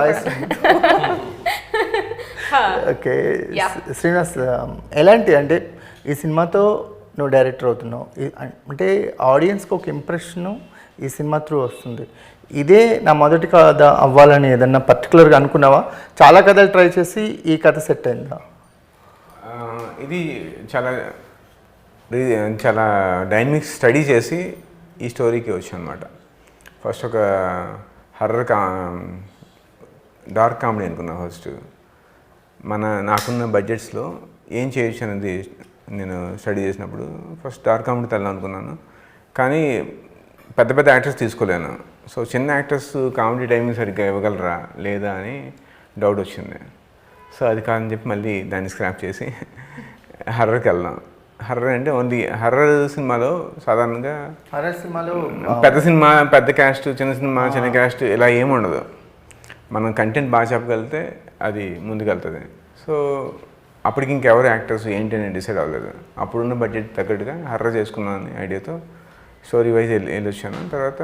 ఓకే. శ్రీనివాస్, ఎలాంటి అంటే ఈ సినిమాతో నువ్వు డైరెక్టర్ అవుతున్నావు అంటే ఆడియన్స్కి ఒక ఇంప్రెషను ఈ సినిమా త్రూ వస్తుంది. ఇదే నా మొదటి కథ అవ్వాలని ఏదన్నా పర్టికులర్గా అనుకున్నావా? చాలా కథలు ట్రై చేసి ఈ కథ సెట్ అయిందా? ఇది చాలా డైనమిక్స్ స్టడీ చేసి ఈ స్టోరీకి వచ్చాను అనమాట. ఫస్ట్ ఒక హర్రర్ డార్క్ కామెడీ అనుకున్నా. ఫస్ట్ నాకున్న బడ్జెట్స్లో ఏం చేయొచ్చు అనేది నేను స్టడీ చేసినప్పుడు ఫస్ట్ డార్క్ కామెడీ తెల్లా అనుకున్నాను. కానీ పెద్ద పెద్ద యాక్టర్స్ తీసుకోలేను. సో చిన్న యాక్టర్స్ కామెడీ టైమింగ్ సరిగ్గా ఇవ్వగలరా లేదా అని డౌట్ వచ్చింది. సో అది కాదని చెప్పి మళ్ళీ దాన్ని స్క్రాప్ చేసి హర్రర్కి వెళ్దాం. హర్రర్ అంటే ఓన్లీ హర్రర్ సినిమాలో సాధారణంగా పెద్ద సినిమా పెద్ద క్యాస్ట్, చిన్న సినిమా చిన్న క్యాస్ట్ ఇలా ఏముండదు. మనం కంటెంట్ బాగా చెప్పగలిగితే అది ముందుకెళ్తుంది. సో అప్పటికి ఇంకెవరు యాక్టర్స్ ఏంటి అని డిసైడ్ అవ్వలేదు. అప్పుడున్న బడ్జెట్ తగ్గట్టుగా హర్రర్ చేసుకున్నాను ఐడియాతో స్టోరీ వైజ్ వెళ్ళొచ్చాను. తర్వాత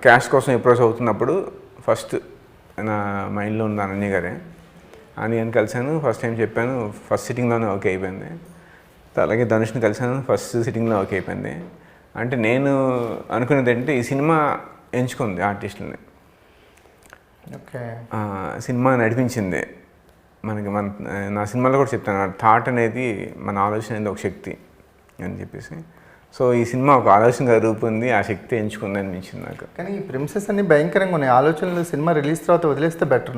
క్యాష్ కోసం అప్రోచ్ అవుతున్నప్పుడు ఫస్ట్ నా మైండ్లో ఉన్న అనన్య గారే. అనన్యని కలిశాను, ఫస్ట్ టైం చెప్పాను, ఫస్ట్ సిట్టింగ్లోనే ఓకే అయిపోయింది. అలాగే ధనుష్ని కలిశాను, ఫస్ట్ సిట్టింగ్లో ఓకే అయిపోయింది. అంటే నేను అనుకునేది ఏంటంటే ఈ సినిమా ఎంచుకుంది ఆర్టిస్టులని, సినిమా నడిపించింది మనకి. నా సినిమాలో కూడా చెప్తాను, థాట్ అనేది మన ఆలోచన అనేది ఒక శక్తి అని చెప్పేసి. సో ఈ సినిమా ఒక ఆలోచనగా రూపొంది ఆ శక్తి ఎంచుకుంది అనిపించింది నాకు. కానీ ఈ ప్రిన్సెస్ అన్ని భయంకరంగా ఉన్నాయి. ఆలోచనలు సినిమా రిలీజ్ తర్వాత వదిలేస్తే బెటర్.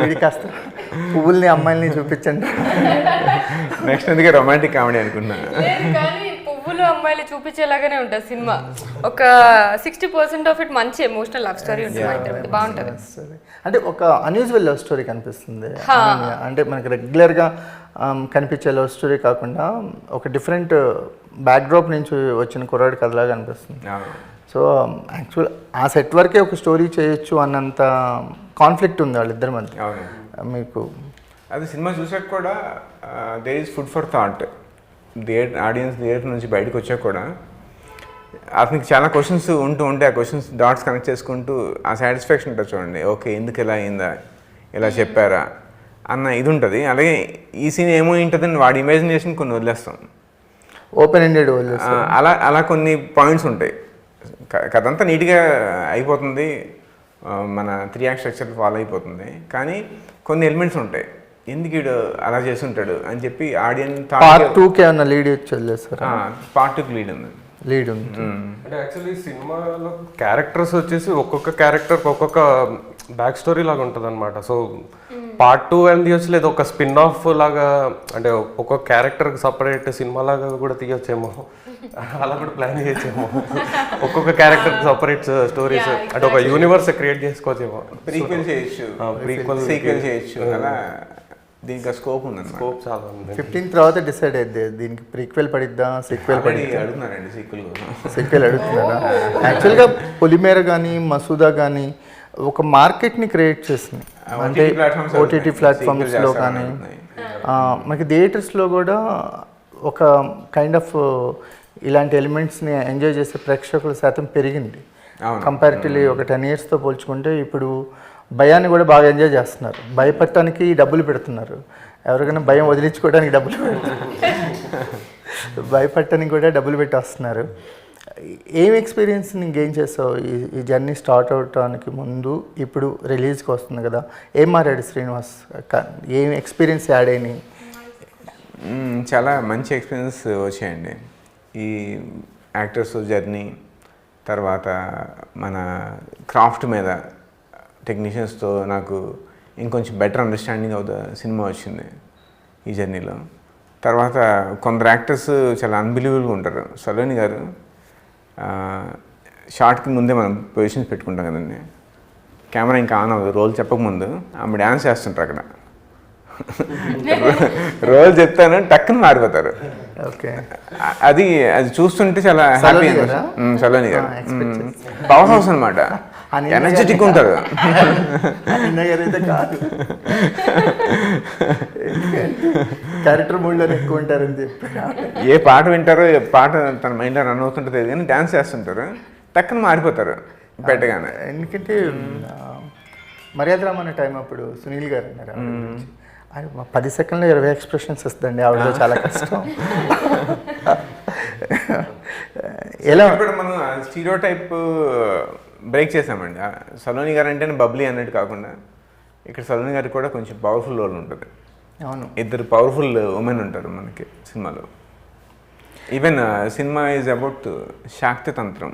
వీడి కాస్త పువ్వుల్ని అమ్మాయిల్ని చూపించండి. నెక్స్ట్ అందుకే రొమాంటిక్ కామెడీ అనుకున్నాను. అప్పులు అమ్మాయిలు చూపించేలాగానే ఉంటుంది సినిమా. ఒక 60% ఆఫ్ ఇట్ మంచి ఎమోషనల్ లవ్ స్టోరీ ఉంటుంది, బాగుంటుంది. అంటే ఒక అన్యూజువల్ లవ్ స్టోరీ కనిపిస్తుంది. అంటే మనకి రెగ్యులర్గా కనిపించే లవ్ స్టోరీ కాకుండా ఒక డిఫరెంట్ బ్యాక్డ్రాప్ నుంచి వచ్చిన కుర్రాడి కథలాగా అనిపిస్తుంది. సో యాక్చువల్ ఆ సెట్ వరకే ఒక స్టోరీ చేయొచ్చు అన్నంత కాన్ఫ్లిక్ట్ ఉంది వాళ్ళిద్దరి మధ్య. మీకు అది సినిమా చూసాక కూడా there is food for thought. Audience theatre నుంచి బయటకు వచ్చాక కూడా అతనికి చాలా క్వశ్చన్స్ ఉంటూ ఉంటే ఆ క్వశ్చన్స్ డాట్స్ కనెక్ట్ చేసుకుంటూ ఆ సాటిస్ఫాక్షన్ ఉంటుంది చూడండి. ఓకే, ఎందుకు ఇలా అయిందా, ఇలా చెప్పారా అన్న ఇది ఉంటుంది. అలాగే ఈ సీన్ ఏమో ఉంటుందని వాడి ఇమాజినేషన్ కొన్ని వదిలేస్తాం, ఓపెన్ ఎండెడ్ అలా అలా కొన్ని పాయింట్స్ ఉంటాయి. కథ అంతా నీట్గా అయిపోతుంది, మన 3 యాక్ట్ స్ట్రక్చర్ ఫాలో అయిపోతుంది. కానీ కొన్ని ఎలిమెంట్స్ ఉంటాయి, ఎందుకు వీడు అలా చేసి ఉంటాడు అని చెప్పి ఆడియన్స్ పార్ట్ 2కి ఏమన్నా లీడ్ ఇచ్చేది సార్? పార్ట్ 2కి లీడ్ ఉంది. అంటే యాక్చువల్లీ సినిమాలో క్యారెక్టర్స్ వచ్చేసి ఒక్కొక్క క్యారెక్టర్ ఒక్కొక్క బ్యాక్ స్టోరీ లాగా ఉంటుంది అనమాట. సో పార్ట్ 2 అని తీయొచ్చు, లేదా ఒక స్పిన్ ఆఫ్ లాగా, అంటే ఒక్కొక్క క్యారెక్టర్కి సపరేట్ సినిమా లాగా కూడా తీయొచ్చేమో, అలా కూడా ప్లాన్ చేయొచ్చేమో. ఒక్కొక్క క్యారెక్టర్కి సపరేట్ స్టోరీస్, అంటే ఒక యూనివర్స్ క్రియేట్ చేసుకోవచ్చేమో. ప్రీక్వెల్ చేయొచ్చు, సీక్వెల్ చేయొచ్చు, అలా దీనికి స్కోప్ ఉంది. స్కోప్ చాలా ఉంది. 15 తర్వాత డిసైడ్ అయితే దీనికి ప్రీక్వెల్ పడిద్దా సీక్వెల్ పడిద్దా అడుగుతున్నారండి. సీక్వెల్ అడుగుతున్నారా? యాక్చువల్గా పొలిమేర కానీ మసూదా కానీ ఒక మార్కెట్ని క్రియేట్ చేసింది. అంటే ఓటీటీ ప్లాట్ఫామ్స్లో కానీ మనకి థియేటర్స్లో కూడా ఒక కైండ్ ఆఫ్ ఇలాంటి ఎలిమెంట్స్ని ఎంజాయ్ చేసే ప్రేక్షకుల శాతం పెరిగింది. కంపారిటివ్లీ ఒక 10 yearsతో పోల్చుకుంటే ఇప్పుడు భయాన్ని కూడా బాగా ఎంజాయ్ చేస్తున్నారు. భయపడటానికి డబ్బులు పెడుతున్నారు, ఎవరికైనా భయం వదిలించుకోవడానికి డబ్బులు పెడుతున్నారు, భయపడటానికి కూడా డబ్బులు పెట్టి వస్తున్నారు. ఏం ఎక్స్పీరియన్స్ని గెయిన్ చేస్తావు ఈ జర్నీ స్టార్ట్ అవడానికి ముందు? ఇప్పుడు రిలీజ్కి వస్తుంది కదా, ఏం మారాడు శ్రీనివాస్? ఏం ఎక్స్పీరియన్స్ యాడ్ అయినాయి? చాలా మంచి ఎక్స్పీరియన్స్ వచ్చాయండి. ఈ యాక్టర్స్ జర్నీ తర్వాత మన క్రాఫ్ట్ మీద టెక్నీషియన్స్తో నాకు ఇంకొంచెం better understanding of the cinema వచ్చింది ఈ జర్నీలో. తర్వాత కొందరు యాక్టర్స్ చాలా అన్బిలీవబుల్గా ఉంటారు. సలోని గారు షార్ట్కి ముందే మనం పొజిషన్స్ పెట్టుకుంటాం కదండి, కెమెరా ఇంకా ఆన్ అవ్వదు, రోల్ చెప్పకముందు ఆమె డ్యాన్స్ చేస్తుంటారు అక్కడ. రోల్ చెప్తాను టక్కున మారిపోతారు. ఓకే, అది చూస్తుంటే చాలా హ్యాపీ. సలోని గారు పవర్ హౌస్ అనమాట, ఎనర్జెటిక్ ఉంటారు. కాదు, క్యారెక్టర్ మూడ్లో ఎక్కువ ఉంటారని చెప్పి ఏ పాట వింటారో, ఏ పాట తన మైండ్లో రన్ అవుతుంటుంది కానీ డ్యాన్స్ చేస్తుంటారు, టక్కున మారిపోతారు పెట్టగానే. ఎందుకంటే మర్యాద రామన్న టైం అప్పుడు సునీల్ గారు అన్నారు, 10 సెకండ్లో 20 ఎక్స్ప్రెషన్స్ వస్తుందండి ఆవిడలో, చాలా కష్టం. ఎలా ఇప్పుడు మనం స్టీరియో టైప్ బ్రేక్ చేసామండి. సలోని గారు అంటేనే బబ్లీ అన్నట్టు కాకుండా ఇక్కడ సలోని గారికి కూడా కొంచెం పవర్ఫుల్ రోల్ ఉంటుంది. అవును, 2 పవర్ఫుల్ ఉమెన్ ఉంటారు మనకి సినిమాలో. ఈవెన్ సినిమా ఈజ్ అబౌట్ శాక్తతంత్రం.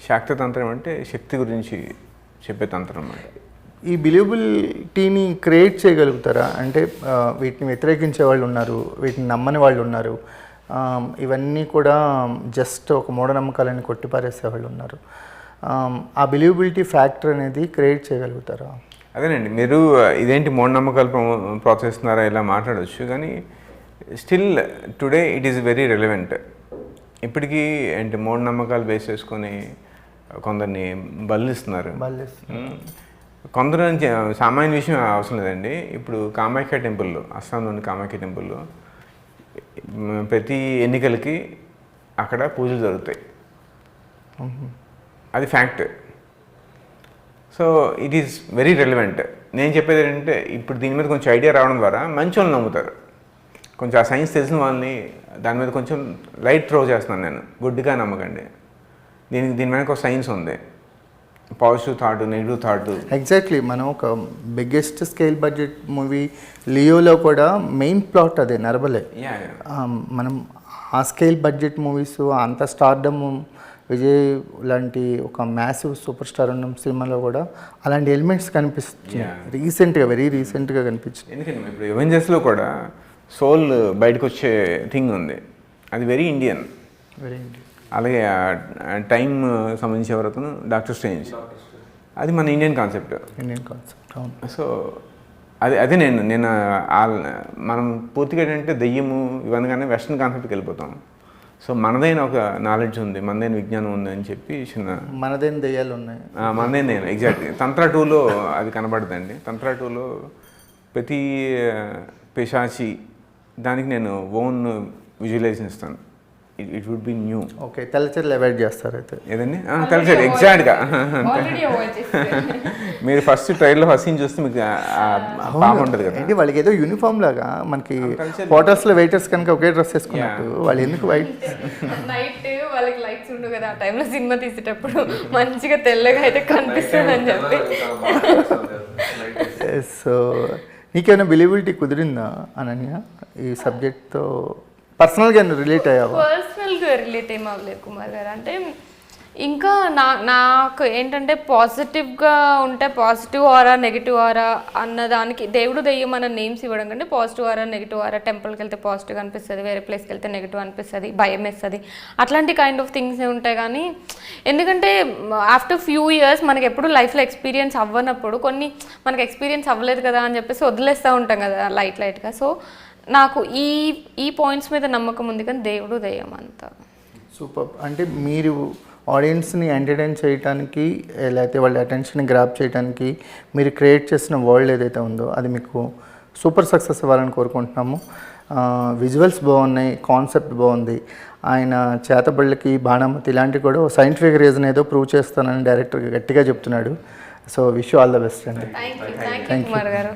శాక్తతంత్రం అంటే శక్తి గురించి చెప్పే తంత్రం అన్నమాట. ఈ బిలీవబిలిటీని క్రియేట్ చేయగలుగుతారా? అంటే వీటిని వ్యతిరేకించే వాళ్ళు ఉన్నారు, వీటిని నమ్మని వాళ్ళు ఉన్నారు, ఇవన్నీ కూడా జస్ట్ ఒక మూఢనమ్మకాలని కొట్టిపారేసే వాళ్ళు ఉన్నారు. ఆ బిలీవబిలిటీ ఫ్యాక్టర్ అనేది క్రియేట్ చేయగలుగుతారా? అదేనండి, మీరు ఇదేంటి మూఢనమ్మకాలు ప్రోత్సహిస్తున్నారా ఇలా మాట్లాడవచ్చు, కానీ still today it is very relevant. ఇప్పటికీ అంటే మూఢనమ్మకాలు బేస్ చేసుకొని కొందరిని బలిస్తున్నారు. కొందరు సామాన్య విషయం అవసరం లేదండి. ఇప్పుడు కామాఖ్య టెంపుల్లో, అస్సాంలోని కామాఖ్య టెంపుల్లో ప్రతి ఎన్నికలకి అక్కడ పూజలు జరుగుతాయి, అది fact. So it is very relevant. నేను చెప్పేది ఏంటంటే ఇప్పుడు దీని మీద కొంచెం ఐడియా రావడం ద్వారా మంచి వాళ్ళు నమ్ముతారు. కొంచెం ఆ సైన్స్ తెలిసిన వాళ్ళని దాని మీద కొంచెం లైట్ త్రో చేస్తున్నాను నేను. గుడ్డిగా నమ్మకండి, దీని వెనక ఒక సైన్స్ ఉంది, positive thought, negative thought. Exactly. మనం ఒక బిగ్గెస్ట్ స్కేల్ బడ్జెట్ మూవీ లియోలో కూడా మెయిన్ ప్లాట్ అదే, నరబలే. మనం ఆ స్కేల్ బడ్జెట్ మూవీస్, అంత స్టార్డమ్, విజయ్ లాంటి ఒక మ్యాసివ్ సూపర్ స్టార్ ఉన్న సినిమాలో కూడా అలాంటి ఎలిమెంట్స్ కనిపిస్తున్నాయి రీసెంట్గా, వెరీ రీసెంట్గా కనిపించింది. ఎందుకంటే ఇప్పుడు ఎవెంజర్స్లో కూడా సోల్ బయటకు వచ్చే థింగ్ ఉంది, అది వెరీ ఇండియన్. వెరీ అలాగే టైం సంబంధించి ఎవరతను డాక్టర్ స్ట్రేంజ్, అది మన ఇండియన్ కాన్సెప్ట్. Indian concept. అవును. సో అదే నేను మనం పూర్తిగా ఏంటంటే దెయ్యము ఇవన్నీ కానీ వెస్ట్రన్ కాన్సెప్ట్కి వెళ్ళిపోతాం. సో మనదైన ఒక నాలెడ్జ్ ఉంది, మనదైన విజ్ఞానం ఉంది అని చెప్పి చిన్న మనదేం దెయ్యాలు ఉన్నాయి. మనదైన నేను ఎగ్జాక్ట్లీ తంత్రా 2లో అది కనబడుతుందండి. తంత్రా 2లో ప్రతి పిశాచి దానికి నేను ఓన్ విజువలైజేషన్ ఇస్తాను. It would be new. Okay, తెల్లచీరలు అవాయిడ్ చేస్తారు అయితే. ఏదండి? తెలుసు ఎగ్జాక్ట్గా. మీరు ఫస్ట్ ట్రైల్లో ఫస్ట్ సీన్ చూస్తే మీకు పాప ఉంటుంది కదా. ఏంటి వాళ్ళకి ఏదో యూనిఫామ్ లాగా మనకి హోటల్స్లో వెయిటర్స్ కనుక ఒకే డ్రెస్ వేసుకున్నట్టు వాళ్ళు ఎందుకు వైట్? నైట్ వాళ్ళకి లైట్స్ ఉండవు కదా ఆ టైంలో సినిమా తీసేటప్పుడు మంచిగా తెల్లగా అయితే కనిపిస్తుంది అని చెప్పి. సో నీకేమైనా బిలీబిలిటీ కుదిరిందా అనన్య ఈ సబ్జెక్ట్తో? పర్సనల్గా రిలేట్ అయ్యావా? పర్సనల్గా రిలేట్ ఏం అవ్వలేదు కుమార్ గారు. అంటే ఇంకా నాకు ఏంటంటే పాజిటివ్గా ఉంటే పాజిటివ్ ఆరా నెగిటివ్ ఆరా అన్నదానికి దేవుడు దెయ్యం అన్న నేమ్స్ ఇవ్వడం కంటే పాజిటివ్ ఆరా నెగిటివ్ ఆరా, టెంపుల్కి వెళ్తే పాజిటివ్ అనిపిస్తుంది, వేరే ప్లేస్కి వెళ్తే నెగిటివ్ అనిపిస్తుంది, భయం వేస్తుంది, అట్లాంటి కైండ్ ఆఫ్ థింగ్స్ ఉంటాయి. కానీ ఎందుకంటే ఆఫ్టర్ ఫ్యూ ఇయర్స్ మనకి ఎప్పుడు లైఫ్లో ఎక్స్పీరియన్స్ అవ్వనప్పుడు కొన్ని మనకి ఎక్స్పీరియన్స్ అవ్వలేదు కదా అని చెప్పేసి వదిలేస్తూ ఉంటాం కదా లైట్గా. సో నాకు ఈ పాయింట్స్ మీద నమ్మకం ఉంది, కానీ దేవుడు దెయ్యం అంతా. సూపర్. అంటే మీరు ఆడియన్స్ని ఎంటర్టైన్ చేయడానికి లేకపోతే వాళ్ళ అటెన్షన్ని గ్రాప్ చేయడానికి మీరు క్రియేట్ చేసిన వరల్డ్ ఏదైతే ఉందో అది మీకు సూపర్ సక్సెస్ అవ్వాలని కోరుకుంటున్నాము. విజువల్స్ బాగున్నాయి, కాన్సెప్ట్ బాగుంది. ఆయన చేతబళ్ళకి బాణమతి ఇలాంటివి కూడా సైంటిఫిక్ రీజన్ ఏదో ప్రూవ్ చేస్తానని డైరెక్టర్ గట్టిగా చెప్తున్నాడు. So wish you all the best అండి. థ్యాంక్ యూ కుమార్ గారు.